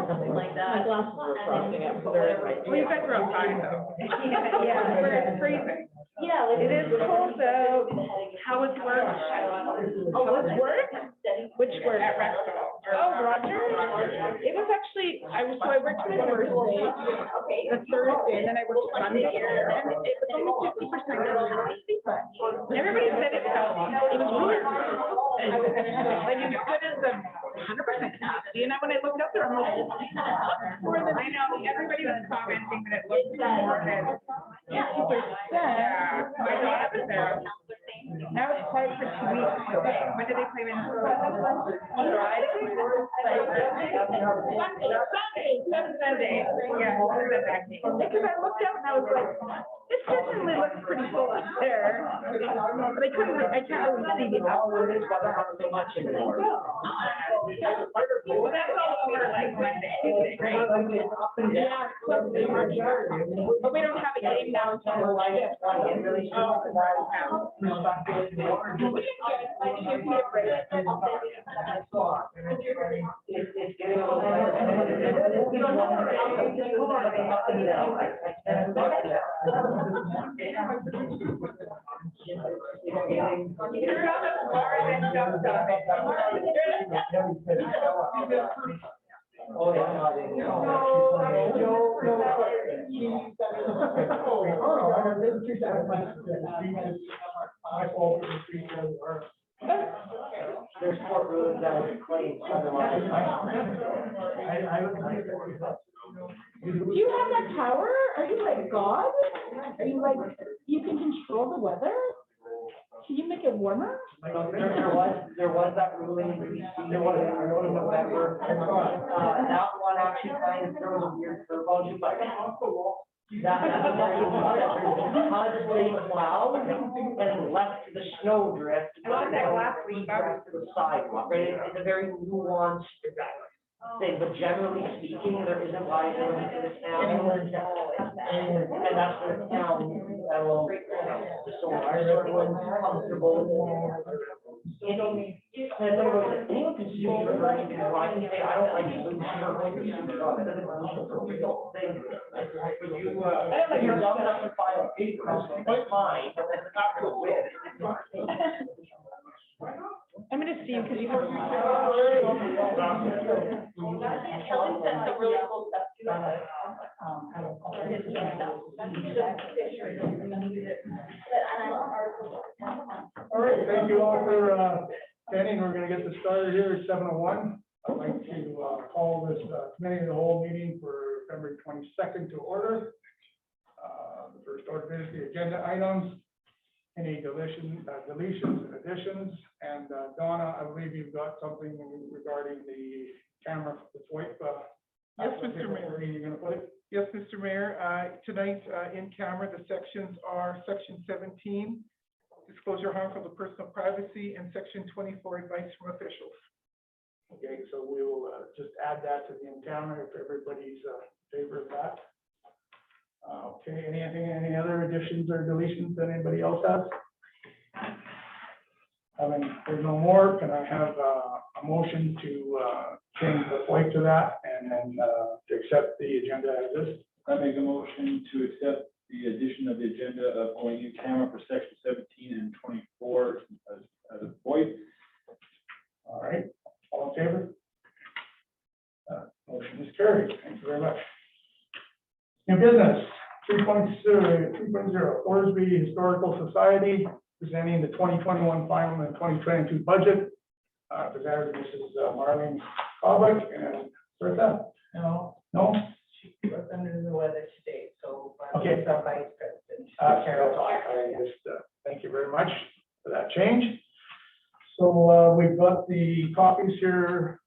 Something like that. You guys were outside though. Yeah, But it's freezing. yeah, like It is cold out. How is work? Oh, what's work? Which work? At Rexall. Oh, Roger? It was actually, I worked my first day, the Thursday, and then I worked Sunday here, and it was only 50% capacity. Everybody said it felt, it was weird. I was like, as good as a 100% capacity, and then when I looked up there, I'm like, more than, I know, everybody was commenting that it looked more than 50%. Yeah, my daughter was there. Now it's quiet for 2 weeks. When did they play in? Sunday. Yeah, because I looked out and I was like, it certainly looks pretty full up there. But I can't really see the outward weather so much anymore. Well, that's all over like Monday, right? Yeah. But we don't have a game now until like it really Oh, yeah. There's four roads that are claimed. Do you have that power? Are you like God? Are you like, you can control the weather? Can you make it warmer? So there was that ruling, there was, I know in November, that one actually kind of throws a weird curveball, just like. Because they plowed and left the snow drift. I want that last week. To the sidewalk, right? It's a very nuanced thing, but generally speaking, there isn't liability to the town. And that's the town, so everyone's comfortable. Anyone can sue you for anything, I can say, I don't like losing your it doesn't mean for real thing. You're dumb enough to file a paper, that's fine, but that's not real win. I'm gonna see you because you have. Kelly sent some really cool stuff to us. All right, thank you all for attending. We're going to get this started here at 7:01. I'd like to call this committee of the whole meeting for February 22nd to order. The first order is the agenda items. Any deletions and additions, and Donna, I believe you've got something regarding the camera, the VoIP. Yes, Mr. Mayor. Where are you going to put it? Yes, Mr. Mayor. Tonight, in camera, the sections are Section 17, disclosure harmful to personal privacy, and Section 24, advice from officials. Okay, so we will just add that to the in camera if everybody's in favor of that. Okay, any other additions or deletions that anybody else has? I mean, there's no more. Can I have a motion to change the point to that and then to accept the agenda as is? I make a motion to accept the addition of the agenda of going in camera for section 17 and 24 as a point. All right, all in favor? Motion is carried. Thank you very much. New business 3.0, Thorsby Historical Society presenting the 2021 final and 2022 budget. Presented Mrs. Marlene Kovic and Bertha. No. She was under the weather today, so. Okay. Vice President. Carol, I just thank you very much for that change. So, we've got the copies here.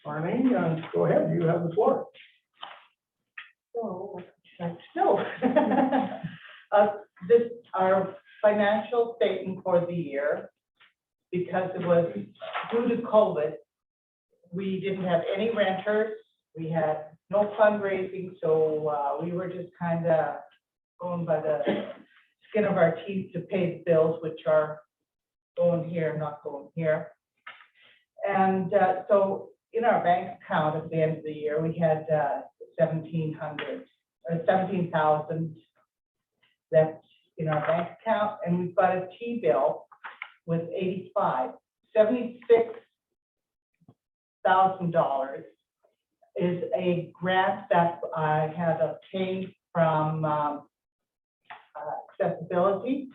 Arlene, go ahead, you have the floor. So, what would you like to know? This, our financial statement for the year, because it was due to COVID, we didn't have any renters, we had no fundraising, so, we were just kind of going by the skin of our teeth to pay the bills, which are going here, not going here. And, so in our bank account at the end of the year, we had, 17,000 left in our bank account, and we've got a T-bill with $76,000 is a grant that I had obtained from accessibility,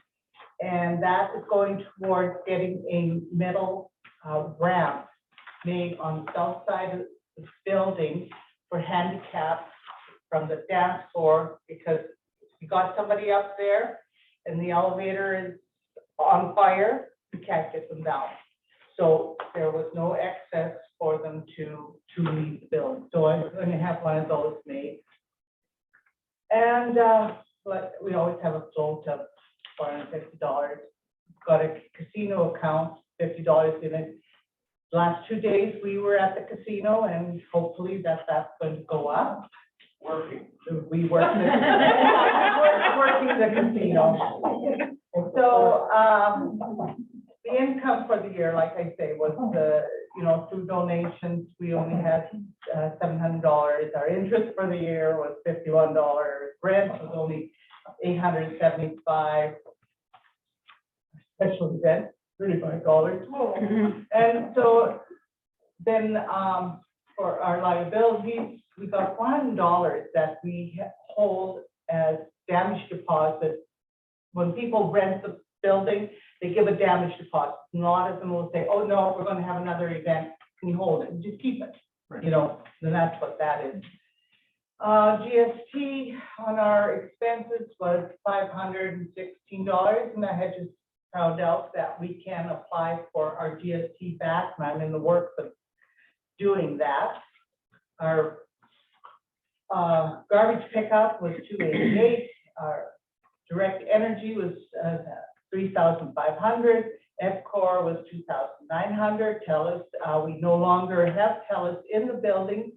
and that is going towards getting a metal ramp made on the south side of the building for handicaps from the dance floor, because we got somebody up there and the elevator is on fire, we can't get them down. So there was no access for them to leave the building. So I'm going to have one of those made. And but we always have a float of $450. Got a casino account, $50 in it. Last 2 days we were at the casino, and hopefully that's going to go up. Working. We work working the casino. So the income for the year, like I say, was through donations, we only had $700. Our interest for the year was $51. Rent was only $875. Special event, $35. And so then for our liabilities, we got $100 that we hold as damage deposit. When people rent the building, they give a damage deposit. A lot of them will say, oh no, we're going to have another event, can you hold it? And just keep it, Right. and that's what that is. GST on our expenses was $516, and I had just found out that we can apply for our GST back, and I'm in the works of doing that. Our garbage pickup was $288. Our direct energy was $3,500. EPCOR was $2,900. TELUS, we no longer have TELUS in the building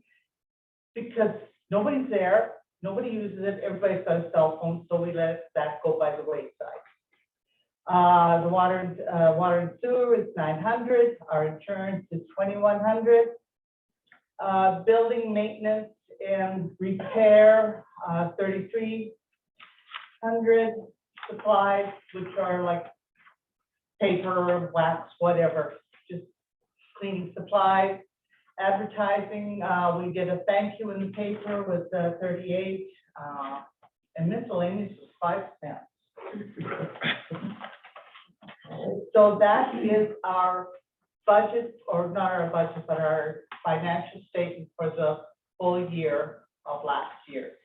because nobody's there, nobody uses it, everybody's got a cell phone, so we let that go by the wayside. The water and sewer is $900. Our insurance is $2,100. Building maintenance and repair, $3,300. Supplies, which are like paper, wax, whatever, just cleaning supplies. Advertising, we did a thank you in the paper with $38, and miscellaneous was 5 cents. So that is our budget, or not our budget, but our financial statement for the full year of last year.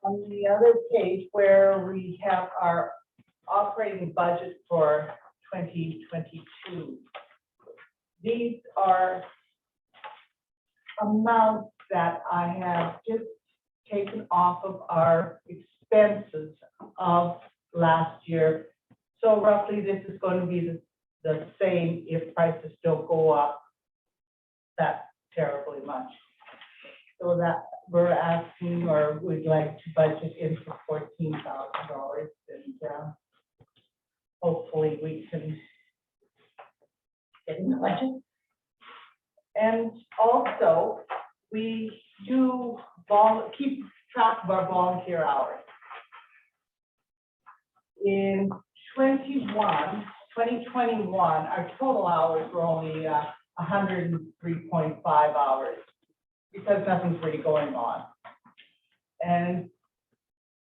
On the other page where we have our operating budget for 2022, these are amounts that I have just taken off of our expenses of last year. So roughly this is going to be the same if prices don't go up that terribly much. So that we're asking, or we'd like to budget in for $14,000, and hopefully we can get in the budget. And also, we do keep track of our volunteer hours. In 2021, our total hours were only 103.5 hours because nothing's really going on. And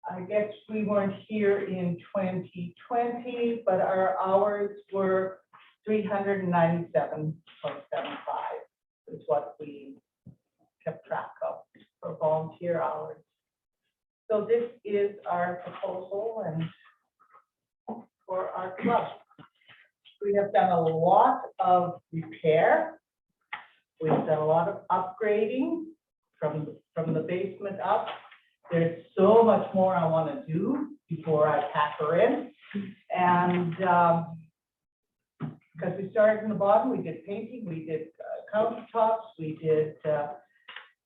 I guess we weren't here in 2020, but our hours were 397.75 is what we kept track of for volunteer hours. So this is our proposal and for our club. we have done a lot of repair. We've done a lot of upgrading from the basement up. There's so much more I want to do before I pack her in. And because we started from the bottom, we did painting, we did countertops, we did,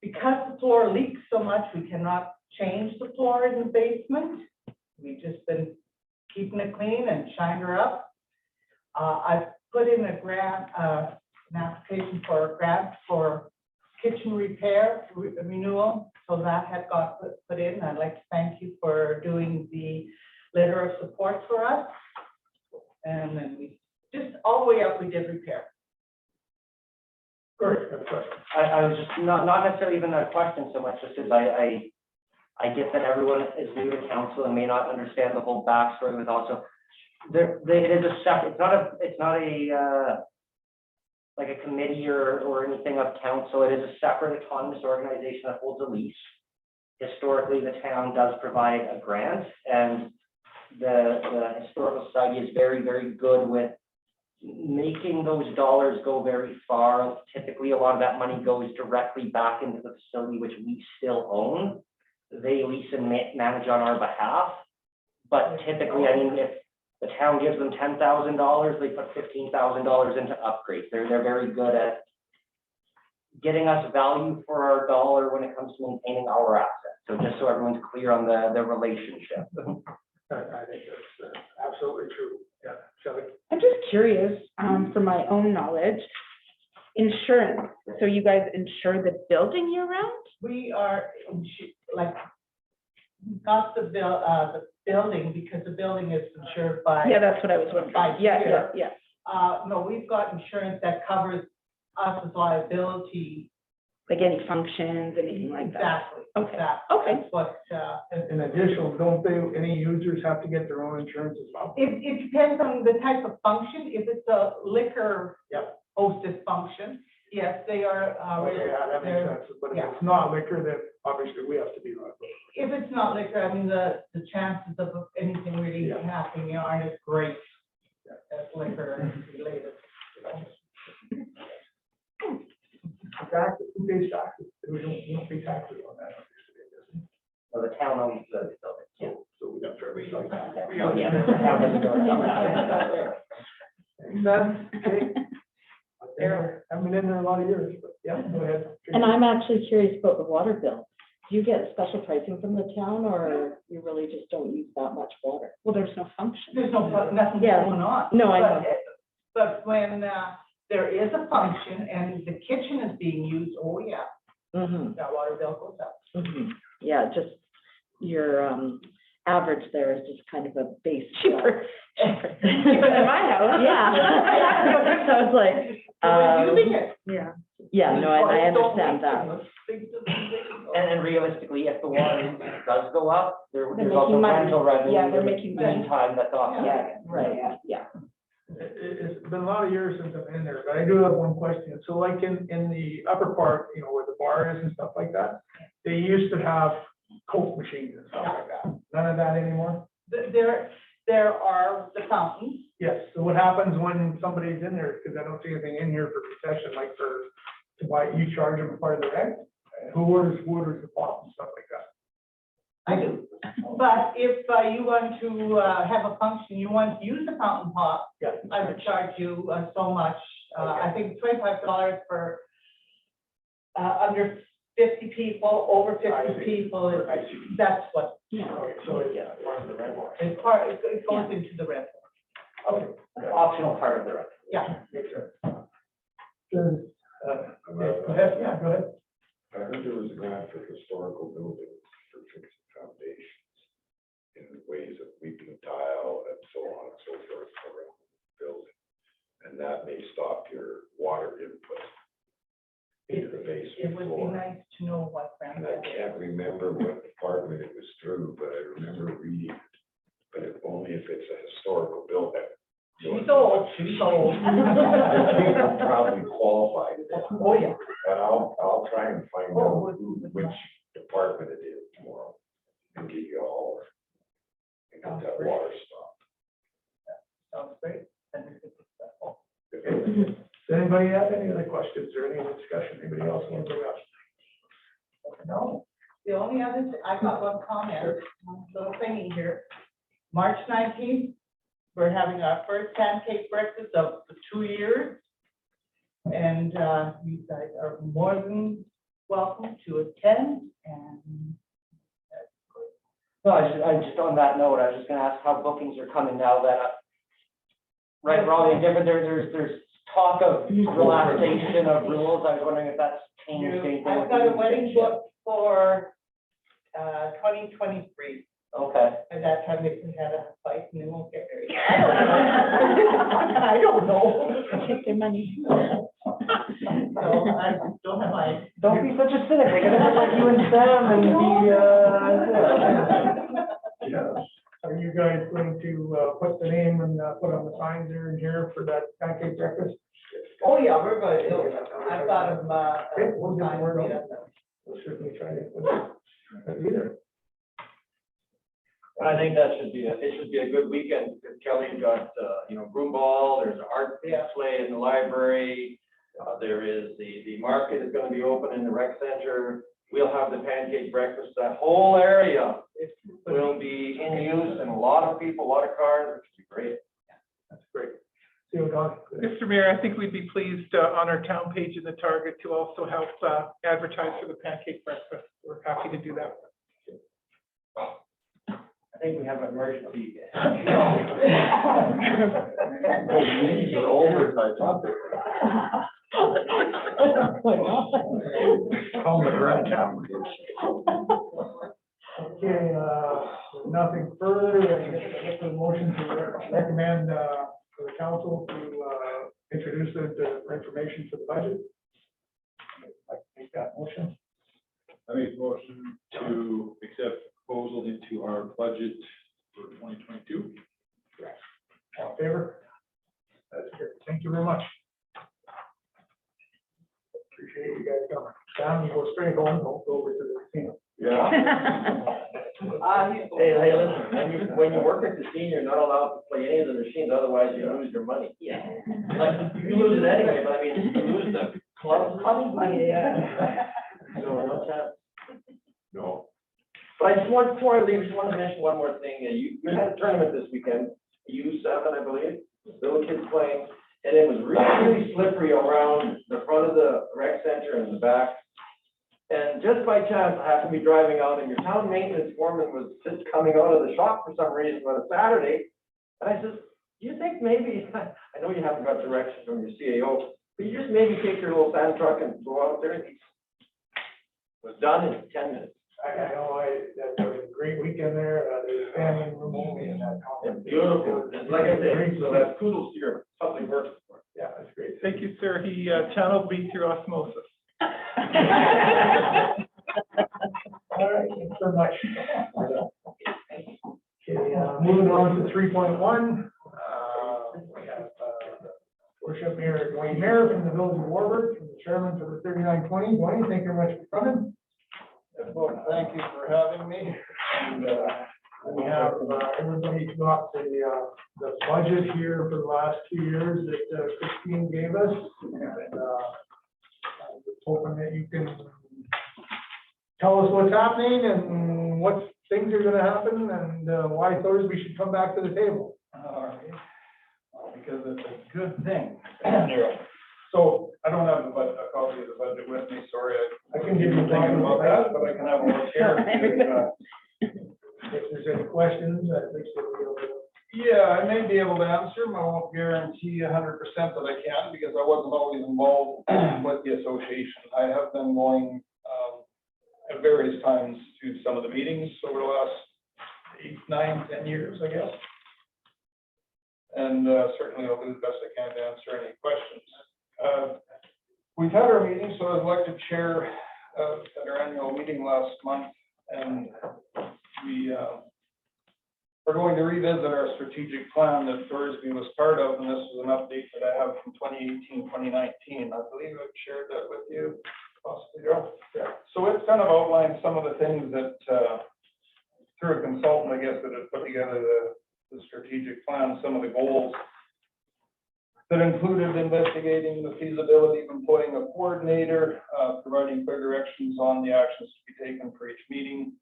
because the floor leaks so much, we cannot change the floor in the basement. We've just been keeping it clean and shined her up. I've put in a grant, an application for a grant for kitchen repair renewal, so that had got put in. I'd like to thank you for doing the letter of support for us. And then we, just all the way up, we did repair. Great, good question. I was just, not necessarily even a question so much, just as I get that everyone is new to council and may not understand the whole backstory with also, it is a separate, it's not a, like a committee or anything of council. It is a separate autonomous organization that holds a lease. Historically, the town does provide a grant, and the Historical Society is very, very good with making those dollars go very far. Typically, a lot of that money goes directly back into the facility, which we still own. They lease and manage on our behalf. But typically, I mean, if the town gives them $10,000, they put $15,000 into upgrades. They're very good at getting us value for our dollar when it comes to maintaining our assets. So just so everyone's clear on the relationship. I think that's absolutely true. Yeah, Shelley? I'm just curious, from my own knowledge, insurance. So you guys insure the building year round? We are, like, not the building, because the building is insured by. Yeah, that's what I was wondering. By Yeah, year. yeah. No, we've got insurance that covers us as liability. Like any functions, anything like that? Exactly. Okay. Exactly. Okay. That's what, In addition, don't they, any users have to get their own insurance as well? it depends on the type of function. If it's a liquor Yep. hosted function, yes, they are. Okay, yeah, that makes they're- sense, but if yeah. it's not liquor, then obviously we have to be liable. If it's not liquor, I mean, the chances of anything really Yeah. happening aren't as great as liquor related. Taxes, who pays taxes? We don't pay taxes on that. So the town owns the building. So we got to. Oh, yeah. The town doesn't go to- Makes sense, okay. I've been in there a lot of years, but yeah, go ahead. And I'm actually curious about the water bill. Do you get special pricing from the town, or you really just don't use that much water? Well, there's no function. There's nothing Yeah. going on. No, I know. But when there is a function and the kitchen is being used, oh yeah, Mm-hmm, that water bill goes up. mm-hmm. Yeah, just your average there is just kind of a base. Cheaper. Cheaper than my house. Yeah. So I was like, So we're using it. Yeah. yeah, no, I understand that. And realistically, if the water does go up, They're there's also making money. rental revenue. Yeah, they're in the making money. meantime, that's offset. Yeah, right, yeah. It's been a lot of years since I've been there, but I do have one question. So like in the upper part, you know, where the bar is and stuff like that, they used to have Coke machines and stuff like that. None of that anymore? There are the fountains. Yes, so what happens when somebody's in there, because I don't see anything in here for concession, like to buy, you charge them part of the rent? Who orders the pop and stuff like that? I do. But if you want to have a function, you want to use the fountain pop, Yeah. I would charge you so much. I think $25 for under 50 people, over I 50 see. people, I see. that's what, Yeah. Okay, so it's part of the rent. it's part, it goes into the rental. Okay. Optional part of the rent. Yeah. Makes sense. Good. Go ahead, yeah, go ahead. I heard there was a grant for historical buildings for fixing foundations in ways of weeping tile and so on and so forth around the building. And that may stop your water input into the It basement would be floor. nice to know what brand And I that is. can't remember what department it was through, but I remember reading it. But if only if it's a historical building. She's old, she's old. People probably qualified. Oh, yeah. But I'll try and find Oh, out which department it is tomorrow and give you a holler. And get that water stopped. Sounds great. And we could discuss. Okay. Does anybody have any other questions or any other discussion? Anybody else want to bring up? No? The only other, I got one comment, one little thingy here. March 19th, we're having our first pancake breakfast of the 2 years. And you guys are more than welcome to attend, and No, I just on that note, I was just gonna ask how bookings are coming now that, right, we're all different, there's talk of relaxation of rules. I was wondering if that's changed anything. I've got a wedding booked for 2023. Okay. At that time, they had a fight and they won't get married. I don't know. Take their money. So I don't have my. Don't be such a cynic, they're gonna be like you and Sam and be, Yeah. Are you guys going to put the name and put on the signs there and here for that pancake breakfast? Oh, yeah, we're going to do it. I've got them, Okay, we'll get the word out. yeah. We'll certainly try to put it either. I think that should be it should be a good weekend, because Kelly got, broom ball, there's an art display in the library. There is the market is gonna be open in the rec center. We'll have the pancake breakfast, that whole area will be in use, and a lot of people, a lot of cars, which will be great. That's great. See you, Don. Mr. Mayor, I think we'd be pleased on our town page in the Target to also help advertise for the pancake breakfast. We're happy to do that. I think we have an emergency. These are oversized topics. Call the grand town. Okay, nothing further. I guess the motion to recommend for the council to introduce the information for the budget. I'd like to make that motion. I make a motion to accept proposal into our budget for 2022. All in favor? That's good. Thank you very much. Appreciate you guys coming. Sam, you go straight home, don't go over to the casino. Yeah. Hey, listen, when you work at the casino, you're not allowed to play any of the machines, otherwise you lose your money. Yeah. Like, you lose it anyway, but I mean, you lose the club money. Yeah. So, what's that? No. But I just want, before I leave, just want to mention one more thing. You had a tournament this weekend, U7, I believe, little kids playing, and it was really, really slippery around the front of the rec center and the back. And just by chance, I happened to be driving out, and your town maintenance foreman was just coming out of the shop for some reason on a Saturday. And I said, do you think maybe, I know you haven't got direction from your CAO, but you just maybe take your little sand truck and go out there, and it was done in 10 minutes. I know, that was a great weekend there. There's family room only in that conference. Beautiful. And like I said, so that's kudos to your public works. Yeah, that's great. Thank you, sir. He channeled me through osmosis. All right, thanks very much. Okay, moving on to 3.1. We have Worship Mayor Dwayne Mayor from the Village of Warburg, from the chairman for the 3920. Dwayne, thank you very much for coming. Well, thank you for having me. And we have everybody got the budget here for the last 2 years that Christine gave us. And I'm just hoping that you can tell us what's happening and what things are gonna happen and why Thorsby should come back to the table. All right. Well, because it's a good thing. So I don't have a copy of the budget with me, sorry. I can give you a Thinking about copy. that, but I can have a look here. If there's any questions, at least we'll be able to. Yeah, I may be able to answer them. I won't guarantee 100% that I can, because I wasn't always involved with the association. I have been going at various times to some of the meetings over the last 8, 9, 10 years, I guess. And certainly I'll do the best I can to answer any questions. We've had our meeting, so I was elected chair at our annual meeting last month, and we are going to revisit our strategic plan that Thorsby was part of, and this is an update that I have from 2018, 2019. I believe I've shared that with you, possibly, Joe. Yeah. So it's kind of outlined some of the things that, through a consultant, I guess, that had put together the strategic plan, some of the goals. that included investigating the feasibility of employing a coordinator, providing clear directions on the actions to be taken for each meeting,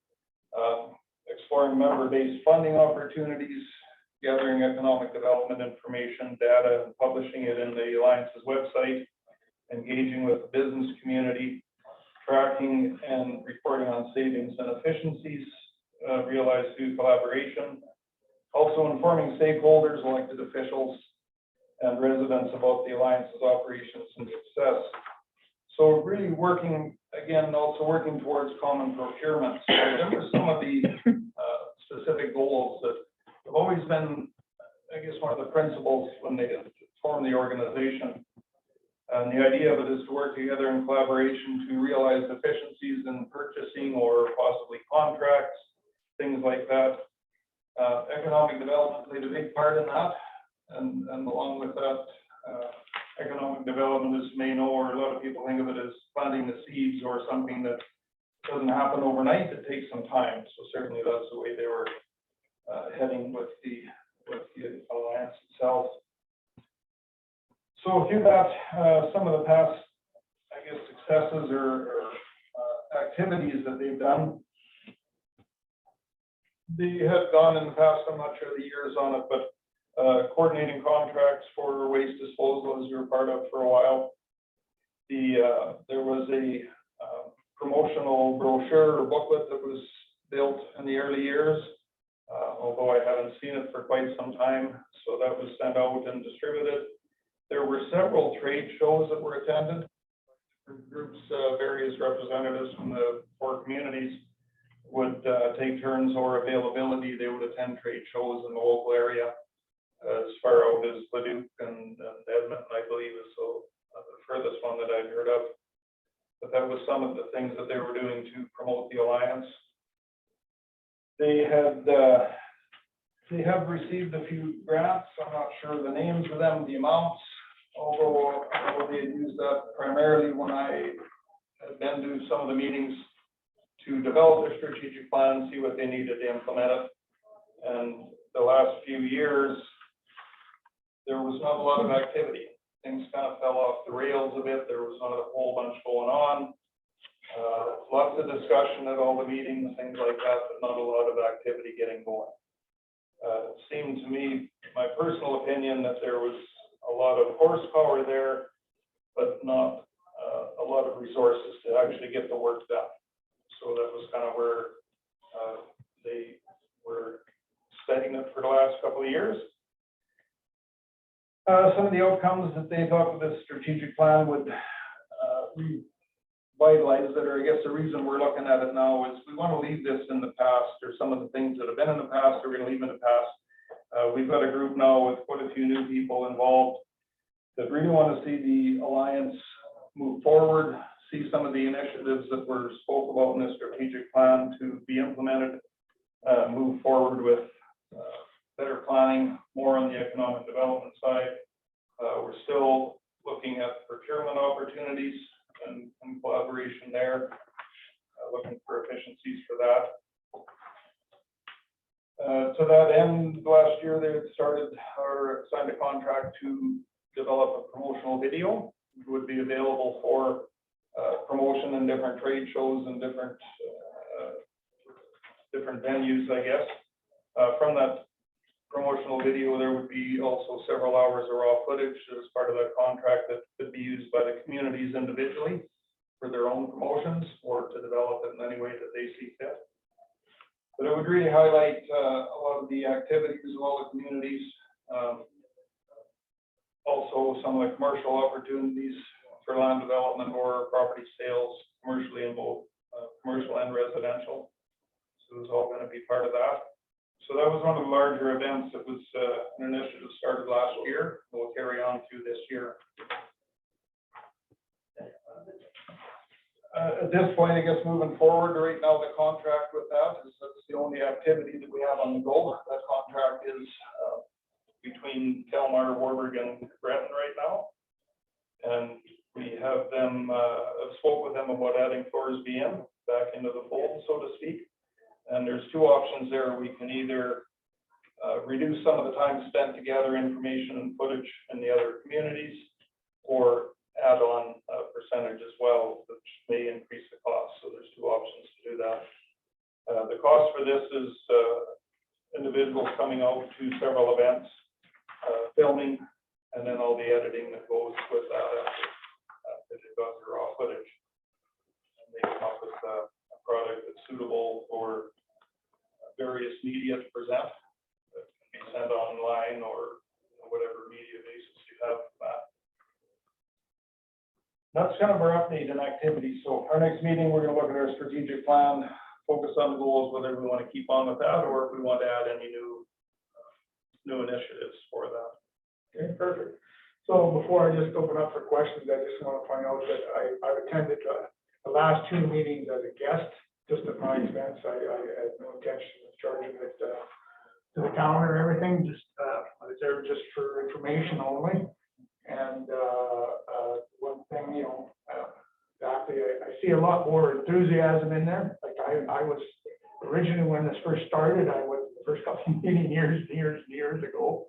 exploring member-based funding opportunities, gathering economic development information, data, and publishing it in the Alliance's website, engaging with the business community, tracking and reporting on savings and efficiencies realized through collaboration, also informing stakeholders, elected officials, and residents about the Alliance's operations and success. So really working, again, also working towards common procurement. So there were some of the specific goals that have always been, I guess, one of the principles when they formed the organization. And the idea of it is to work together in collaboration to realize efficiencies in purchasing or possibly contracts, things like that. Economic development played a big part in that. And along with that, economic development, as you may know, or a lot of people think of it as planting the seeds or something that doesn't happen overnight. It takes some time. So certainly that's the way they were heading with the Alliance itself. So if you've got some of the past, I guess, successes or activities that they've done. They have gone in the past, I'm not sure the years on it, but coordinating contracts for waste disposal, as you were part of for a while. There was a promotional brochure or booklet that was built in the early years, although I haven't seen it for quite some time. So that was sent out and distributed. There were several trade shows that were attended. Groups, various representatives from the four communities would take turns or availability. They would attend trade shows in the local area. As far out as Leduc and Edmonton, I believe, is the furthest one that I've heard of. But that was some of the things that they were doing to promote the Alliance. They have received a few grants. I'm not sure the names of them, the amounts, although they had used that primarily when I had been to some of the meetings to develop their strategic plan, see what they needed to implement it. And the last few years, there was not a lot of activity. Things kind of fell off the rails a bit. There was not a whole bunch going on. Lots of discussion at all the meetings, things like that, but not a lot of activity getting going. It seemed to me, my personal opinion, that there was a lot of horsepower there, but not a lot of resources to actually get the work done. So that was kind of where they were stagnant for the last couple of years. Some of the outcomes that they thought this strategic plan would revitalize it, or I guess the reason we're looking at it now is we want to leave this in the past, or some of the things that have been in the past, we're going to leave in the past. We've got a group now with quite a few new people involved that really want to see the Alliance move forward, see some of the initiatives that were spoke about in the strategic plan to be implemented, move forward with better planning, more on the economic development side. We're still looking at procurement opportunities and collaboration there, looking for efficiencies for that. To that end, last year they had started or signed a contract to develop a promotional video. It would be available for promotion in different trade shows and different venues, I guess. From that promotional video, there would be also several hours of raw footage as part of that contract that could be used by the communities individually for their own promotions or to develop it in any way that they see fit. But it would really highlight a lot of the activities of all the communities. Also some of the commercial opportunities for land development or property sales commercially in both commercial and residential. So it was all going to be part of that. So that was one of the larger events. It was an initiative started last year. We'll carry on through this year. At this point, I guess moving forward, right now the contract with that's the only activity that we have on the go. That contract is between Kelmar, Warburg, and Breton right now. And we have them, I've spoke with them about adding Thorsby back into the fold, so to speak. And there's two options there. We can either reduce some of the time spent to gather information and footage in the other communities, or add on a percentage as well, which may increase the cost. So there's two options to do that. The cost for this is individuals coming out to several events, filming, and then all the editing that goes with that after they've got their raw footage. And they come up with a product that's suitable for various media to present, that can be sent online or whatever media basis you have for that. That's kind of our update and activity. So our next meeting, we're gonna look at our strategic plan, focus on the goals, whether we want to keep on with that or if we want to add any new initiatives for that. Okay, perfect. So before I just open up for questions, I just want to point out that I've attended the last two meetings as a guest, just at my expense. I had no intention of charging it to the town or everything, just I was there just for information only. And one thing, you know, exactly, I see a lot more enthusiasm in there. Like I was originally, when this first started, I was the first couple of meetings years ago.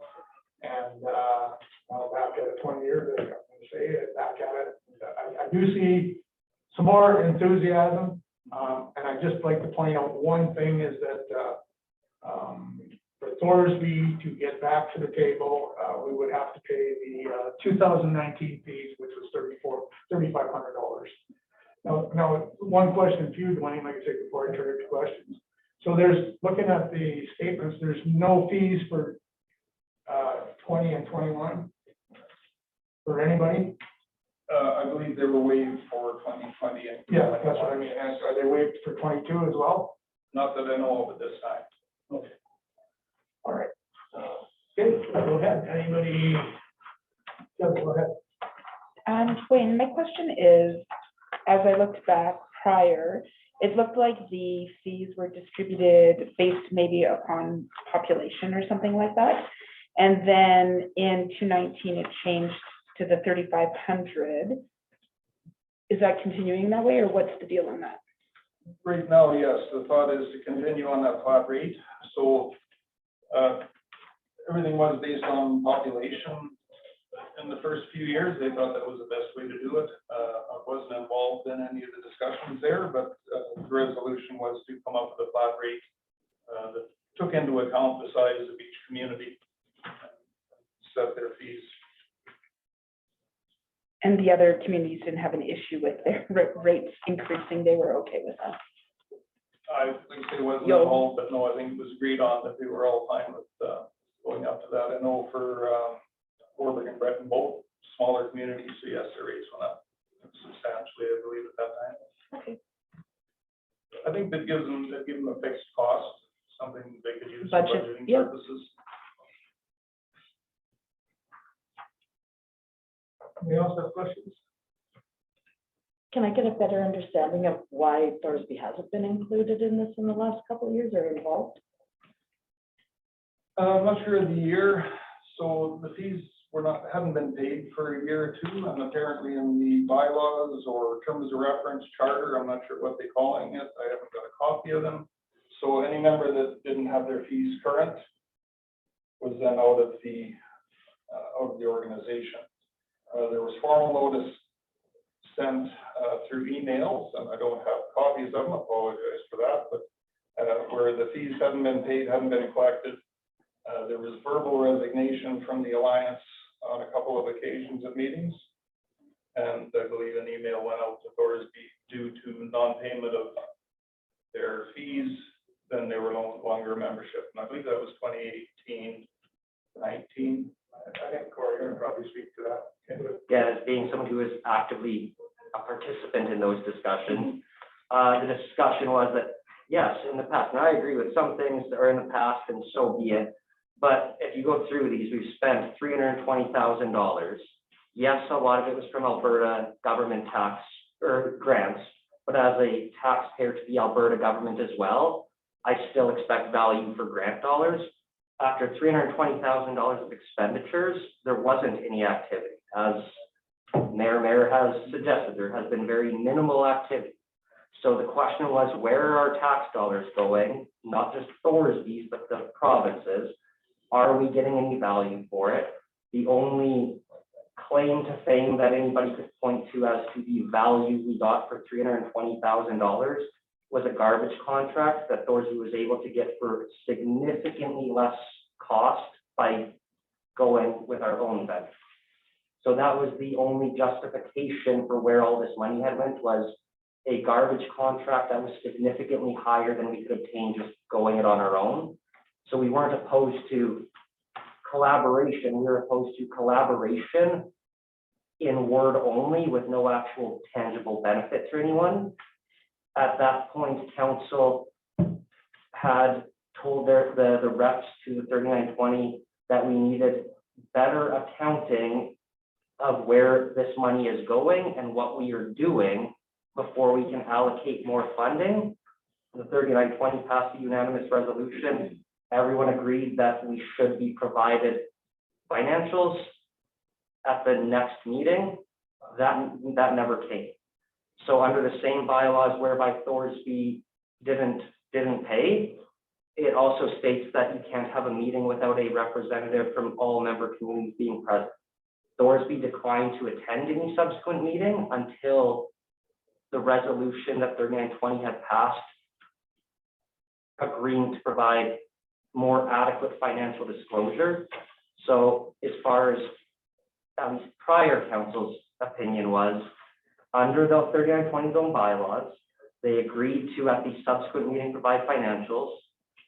And well, back at 20 years, I'm going to say it, back at it, I do see some more enthusiasm. And I'd just like to point out one thing is that for Thorsby to get back to the table, we would have to pay the 2019 fees, which was $3,500. Now, one question for you, Dwayne, like I said before I turn it to questions. So there's, looking at the statements, there's no fees for 20 and 21 for anybody? I believe they were waived for 2020. Yeah, that's what I mean. And are they waived for 22 as well? Not that I know of at this time. Okay. All right. Okay, go ahead. Anybody? Yeah, go ahead. Wayne, my question is, as I looked back prior, it looked like the fees were distributed based maybe upon population or something like that. And then in 2019, it changed to the 3,500. Is that continuing that way, or what's the deal on that? Right now, yes, the thought is to continue on that flat rate. So everything was based on population. In the first few years, they thought that was the best way to do it. I wasn't involved in any of the discussions there, but the resolution was to come up with a flat rate that took into account the size of each community, set their fees. And the other communities didn't have an issue with their rates increasing, they were okay with that? I think it wasn't involved, but no, I think it was agreed on that they were all fine with going up to that. I know for Warburg and Breton, both smaller communities, so yes, their rates went up substantially, I believe, at that time. Okay. I think that gives them a fixed cost, something they could use for budgeting purposes. Anybody else have questions? Can I get a better understanding of why Thorsby hasn't been included in this in the last couple of years or involved? I'm not sure of the year, so the fees hadn't been paid for a year or two, and apparently in the bylaws or terms of reference charter, I'm not sure what they're calling it, I haven't got a copy of them. So any member that didn't have their fees current was then out of the organization. There was formal notice sent through emails, and I don't have copies of them, I apologize for that, but where the fees hadn't been paid, hadn't been collected. There was verbal resignation from the Alliance on a couple of occasions at meetings. And I believe an email went out to Thorsby due to non-payment of their fees, then they were no longer a membership. And I believe that was 2018, 19. I think Corey can probably speak to that. Yeah, as being someone who is actively a participant in those discussions, the discussion was that, yes, in the past, and I agree with some things that are in the past, and so be it. But if you go through these, we've spent $320,000. Yes, a lot of it was from Alberta government tax or grants, but as a taxpayer to the Alberta government as well, I still expect value for grant dollars. After $320,000 of expenditures, there wasn't any activity. As Mayor has suggested, there has been very minimal activity. So the question was, where are our tax dollars going? Not just Thorsby's, but the provinces. are we getting any value for it? The only claim to fame that anybody could point to as to the value we got for $320,000 was a garbage contract that Thorsby was able to get for significantly less cost by going with our own vendor. So that was the only justification for where all this money had went, was a garbage contract that was significantly higher than we could obtain just going it on our own. So we weren't opposed to collaboration, we were opposed to collaboration in word only with no actual tangible benefit to anyone. At that point, council had told the reps to the 3920 that we needed better accounting of where this money is going and what we are doing before we can allocate more funding. The 3920 passed a unanimous resolution. Everyone agreed that we should be provided financials at the next meeting. That never came. So under the same bylaws whereby Thorsby didn't pay, it also states that you can't have a meeting without a representative from all member communities being present. Thorsby declined to attend any subsequent meeting until the resolution that 3920 had passed, agreeing to provide more adequate financial disclosure. So as far as at least prior council's opinion was, under the 3920's own bylaws, they agreed to at the subsequent meeting provide financials.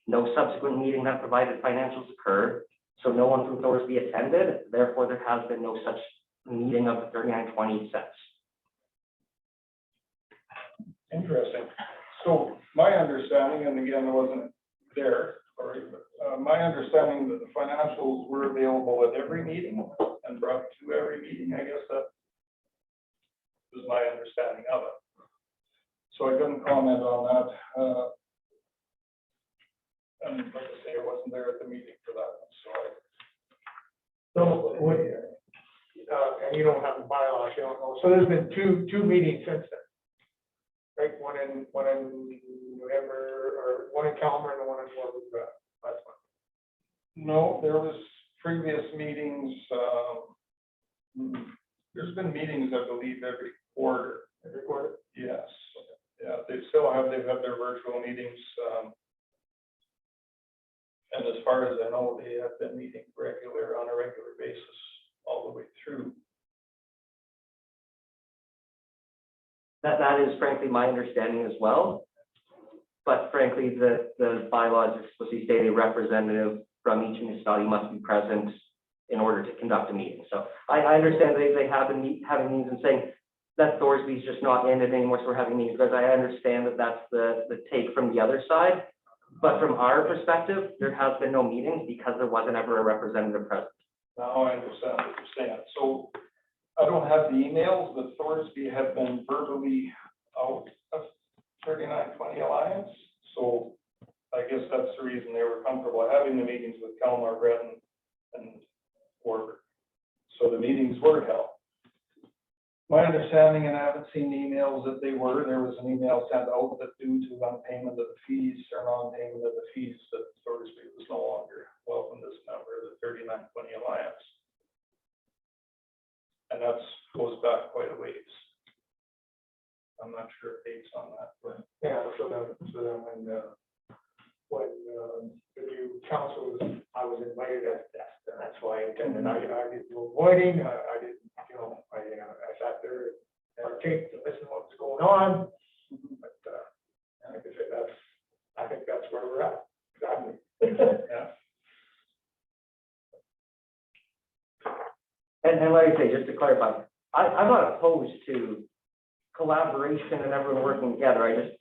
No subsequent meeting that provided financials occurred, so no one from Thorsby attended. Therefore, there has been no such meeting of the 3920 since. Interesting. So my understanding, and again, I wasn't there, my understanding that the financials were available at every meeting and brought to every meeting, I guess that was my understanding of it. So I couldn't comment on that. And like I say, I wasn't there at the meeting for that one, So, what, and you don't have the bylaws, you don't know, so there's been two meetings since then. Right, one in November, or one in Calmer and one in last one. No, there was previous meetings, there's been meetings, I believe, every quarter. Every quarter? Yes, yeah, they've had their virtual meetings, and as far as I know, they have been meeting on a regular basis all the way through. That is frankly my understanding as well. But frankly, the bylaws explicitly state a representative from each municipality must be present in order to conduct a meeting. So I understand they have been having meetings and saying that Thorsby's just not in it anymore, so we're having meetings, because I understand that that's the take from the other side. But from our perspective, there has been no meetings because there wasn't ever a representative present. Now I understand what you're saying. So I don't have the emails, but Thorsby have been verbally out of 3920 Alliance. So I guess that's the reason they were comfortable having the meetings with Kalmar, Breton, and Warburg. So the meetings were held. My understanding, and I haven't seen the emails that there was an email sent out that due to non-payment of the fees or non-payment of the fees, that Thorsby was no longer welcome as a member of the 3920 Alliance. And that goes back quite a ways. I'm not sure dates on that, but. Yeah, so then when the new council was, I was invited, that's why I attended. I didn't do avoiding, I didn't, I sat there and taped to listen to what was going on. But, like I said, I think that's where we're at, exactly. Yeah. And like I say, just to clarify, I'm not opposed to collaboration and everyone working together.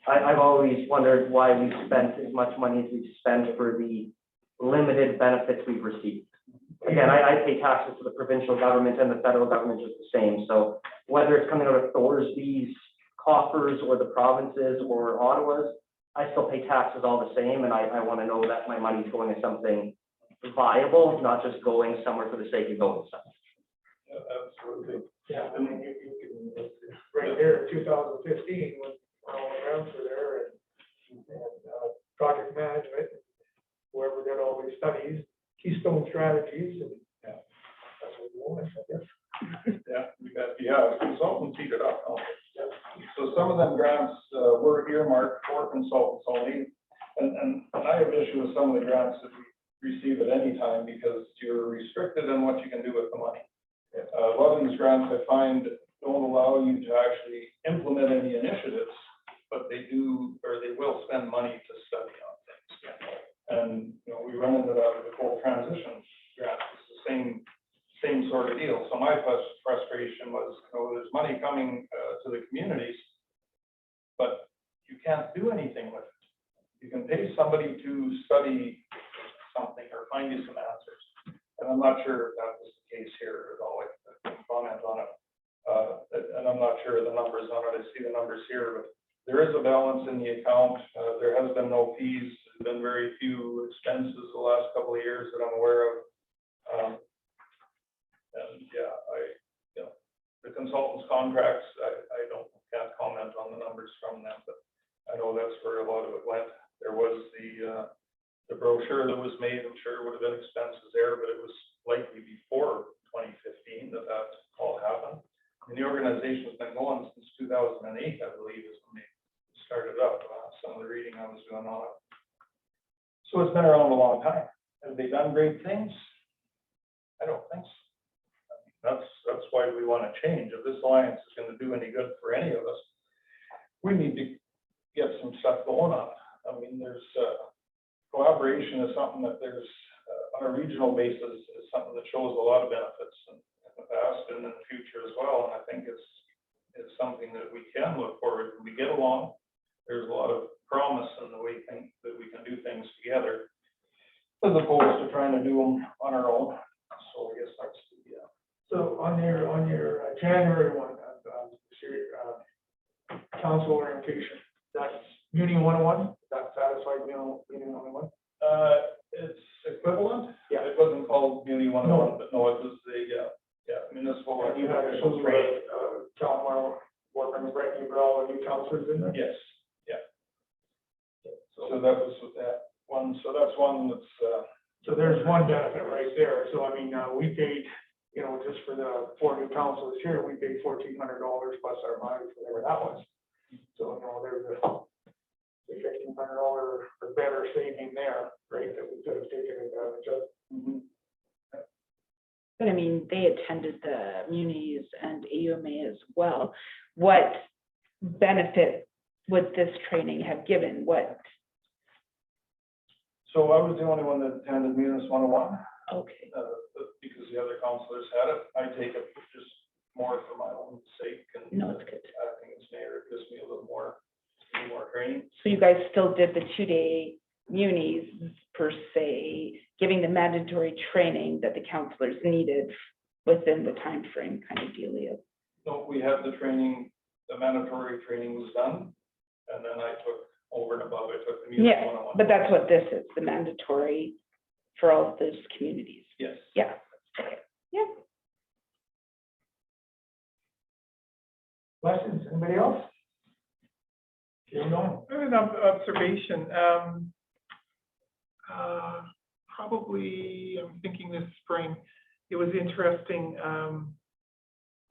I've always wondered why we've spent as much money as we've spent for the limited benefits we've received. Again, I pay taxes to the provincial government and the federal government just the same. So whether it's coming out of Thorsby's coffers or the provinces or Ottawa's, I still pay taxes all the same, and I want to know that my money's going to something viable, not just going somewhere for the sake of going somewhere. Yeah, absolutely. Yeah, I mean, you can, right there in 2015, when all the rounds were there and project management, whoever did all these studies, Keystone Strategies, and, yeah, that's what we want, I guess. Yeah, we got, yeah, consultants eat it up. Huh? So some of them grants were earmarked for consultants only. And I have issue with some of the grants that we receive at any time because you're restricted in what you can do with the money. A lot of these grants I find don't allow you to actually implement any initiatives, but they do, or they will spend money to study on things. And, you know, we run into that with the coal transition grants. It's the same sort of deal. So my frustration was, you know, there's money coming to the communities, but you can't do anything with it. You can pay somebody to study something or find you some answers. And I'm not sure if that was the case here at all. I can comment on it. And I'm not sure of the numbers on it. I see the numbers here, but there is a balance in the account. There has been no fees. There's been very few expenses the last couple of years that I'm aware of. And yeah, you know, the consultants' contracts, can't comment on the numbers from them, but I know that's where a lot of it went. There was the brochure that was made. I'm sure it would have been expenses there, but it was likely before 2015 that all happened. And the organization's been going since 2008, I believe, is when they started up. Some of the reading I was doing on it. So it's been around a long time. Have they done great things? I don't think so. That's why we want to change. If this alliance is going to do any good for any of us, we need to get some stuff going on it. I mean, there's collaboration is something that there's on a regional basis is something that shows a lot of benefits in the past and in the future as well. And I think it's something that we can look forward to. We get along. There's a lot of promise in the way that we can do things together, as opposed to trying to do them on our own. So I guess that's the So on your January one, council orientation, that's Muni 101, that satisfied Muni 101? It's equivalent. Yeah. It wasn't called Muni 101, but no, it was the municipal. And you had a social training, Calmar, working with Brett, you brought all the new councilors in there? Yes, yeah. So that was that one. So that's one that's. So there's one benefit right there. So I mean, we paid, you know, just for the 4 new councilors here, we paid $1,400 plus our mileage, whatever that was. So, you know, there's a $1,500 or better saving there, right, that we could have taken advantage of. Mm-hmm. But I mean, they attended the munis and AUMA as well. What benefit would this training have given? What? So I was the only one that attended Munis 101. Okay. Because the other councilors had it. I take it just more for my own sake. And No, it's good. acting as mayor, it gives me a little more training. So you guys still did the 2-day munis per se, giving the mandatory training that the counselors needed within the time frame kind of dealio. No, we had the training, the mandatory training was done, and then I took over and above. I took the Munis Yeah, 101. but that's what this is, the mandatory for all of those communities. Yes. Yeah. Okay. Yeah. Questions, anybody else? Keep going. I have an observation. Probably, I'm thinking this spring, it was interesting.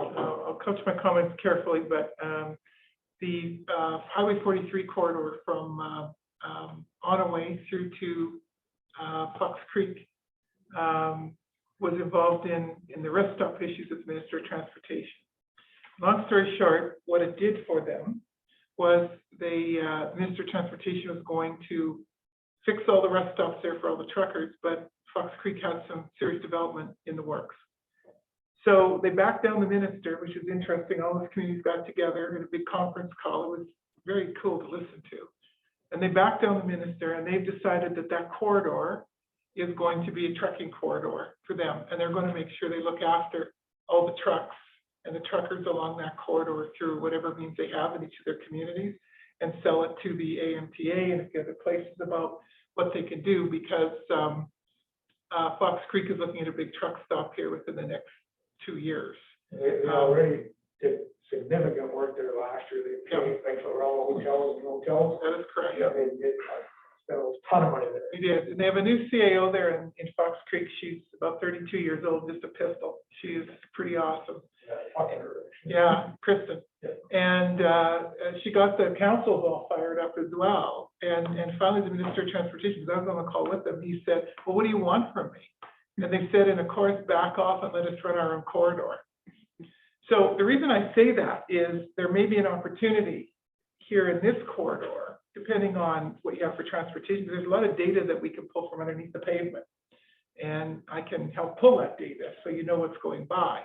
I'll coach my comments carefully, but the Highway 43 corridor from Onaway through to Fox Creek was involved in the rest stop issues with the Minister of Transportation. Long story short, what it did for them was the Minister of Transportation was going to fix all the rest stops there for all the truckers, but Fox Creek had some serious development in the works. So they backed down the minister, which is interesting. All those communities got together in a big conference call. It was very cool to listen to. And they backed down the minister, and they've decided that that corridor is going to be a trucking corridor for them. And they're going to make sure they look after all the trucks and the truckers along that corridor through whatever means they have in each of their communities, and sell it to the AMTA and a few other places about what they can do, because Fox Creek is looking at a big truck stop here within the next 2 years. They already did significant work there last year. They paid, like, for all the hotels and motels. That is correct. Yeah, they did spend a ton of money there. We did, and they have a new CAO there in Fox Creek. Creek. She's about 32 years old, just a pistol. She is pretty awesome. Yeah, Kristen. And she got the councils all fired up as well. And finally, the Minister of Transportation, because I was on the call with them, he said, well, what do you want from me? And they said, and of course, back off and let us run our own corridor. So the reason I say that is there may be an opportunity here in this corridor, depending on what you have for transportation. There's a lot of data that we can pull from underneath the pavement. And I can help pull that data so you know what's going by.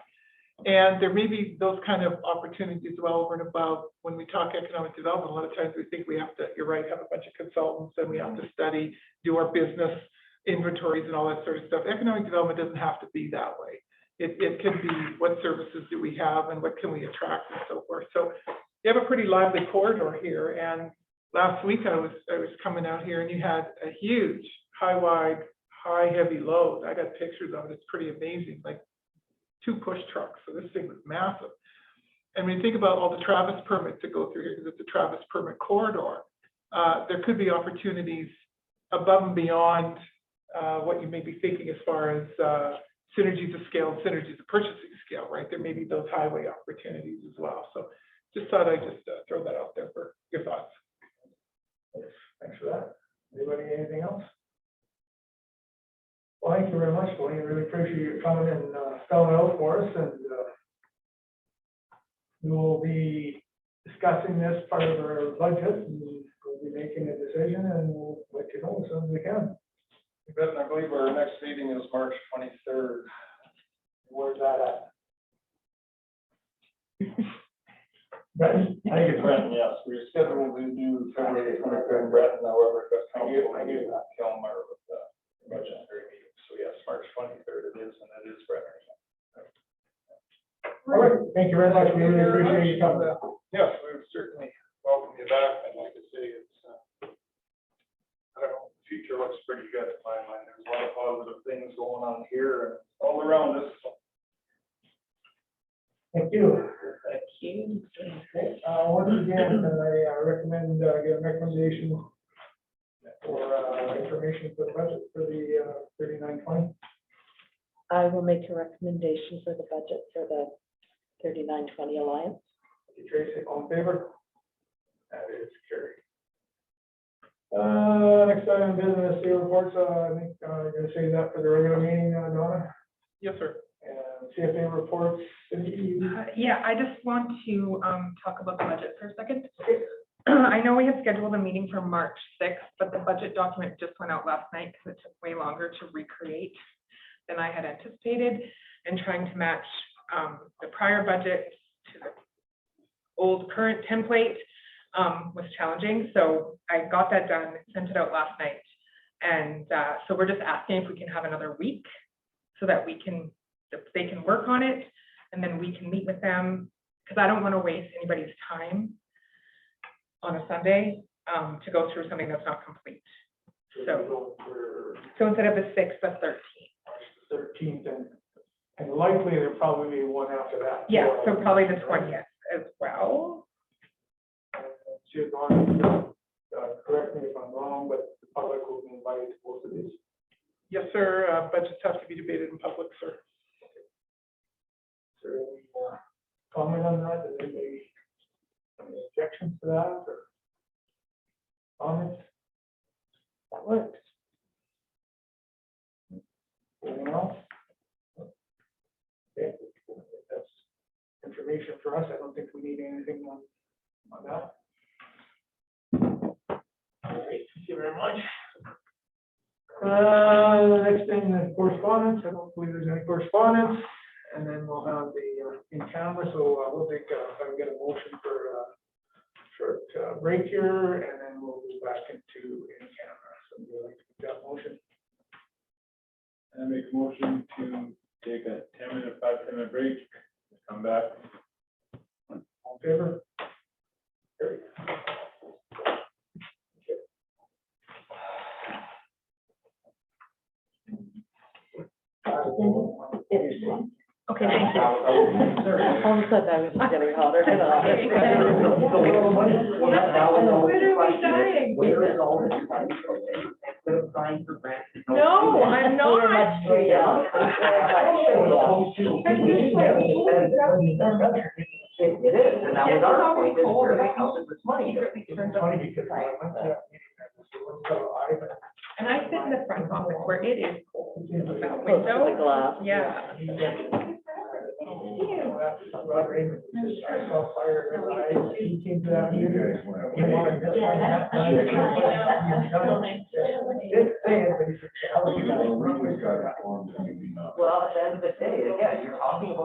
And there may be those kind of opportunities as well over and above. When we talk economic development, a lot of times we think we have to, you're right, have a bunch of consultants and we have to study, do our business inventories and all that sort of stuff. Economic development doesn't have to be that way. It can be what services do we have and what can we attract and so forth. So you have a pretty lively corridor here. And last week I was coming out here and you had a huge high heavy load. I got pictures of it. It's pretty amazing, like 2 push trucks. So this thing was massive. And when you think about all the Travis permits that go through here, because it's a Travis permit corridor, there could be opportunities above and beyond what you may be thinking as far as synergies of scale, synergies of purchasing scale, right? There may be those highway opportunities as well. So just thought I'd just throw that out there for your thoughts. Thanks for that. Anybody, anything else? Well, thank you very much, Tony. I really appreciate you coming and spelling it out for us, and we will be discussing this part of our budget, and we'll be making a decision, and we'll let you know as soon as we can. You bet, and I believe our next meeting is March 23rd. Where's that at? Brenton? I think it's Brenton, yes. We're scheduled to do February 23rd in Brenton, however, it got council meeting with Kilmer with the budgetary meeting. So yes, March 23rd it is, and it is Brenton. All right, thank you very much. We really appreciate you coming. Yes, we would certainly welcome you back, and like I say, it's, I don't know, the future looks pretty good in my mind. There's a lot of positive things going on here and all around us. Thank you. Thank you. Okay, once again, I recommend, get a recommendation for information for the budget for the 3920. I will make a recommendation for the budget for the 3920 Alliance. Tracy, all in favor? That is carried. Next item of business, the reports, I think, you're gonna say that for the regular meeting, Donna, Yes, sir. and CFA reports, Cindy. Yeah, I just want to talk about the budget for a second. I know we had scheduled a meeting for March 6th, but the budget document just went out last night because it took way longer to recreate than I had anticipated, and trying to match the prior budget to the old current template was challenging. So I got that done, sent it out last night. And so we're just asking if we can have another week so that they can work on it, and then we can meet with them, because I don't want to waste anybody's time on a Sunday to go through something that's not complete. So instead of the 6th, the 13th. 13th, and likely there'll probably be one after that. Yeah, so probably the 20th as well. Correct me if I'm wrong, but the public will be invited to both of these. Yes, sir. Budgets have to be debated in public, sir. Is there any comment on that? Is there any objections to that, or comments? That works. Anyone else? Okay, that's information for us. I don't think we need anything on that. All right, thank you very much. Next thing, the correspondence. I don't believe there's any correspondence. And then we'll have the in camera. So we'll take, if I can get a motion for a short break here, and then we'll go back into in camera. So we'd like to make that motion. I make a motion to take a 10-minute, 5-10-minute break, come back. All in favor? Carried. Okay, thank you. All of a sudden, I was just getting hotter and hotter. Literally dying. Where is all this? applying for grants. No, I'm not. It is, and that was our point, is where the hell is this money going? It's funny because when I went to that meeting, so And I sit in the front office where it is cold. That Close to the window, glass. yeah. Roger Raymond, I saw fire in his eyes, he came to that meeting. He wanted this one, that one. Didn't say it, but he said, "How do you guys?" We've got forms and we do not. Well, at the end of the day, again, you're talking about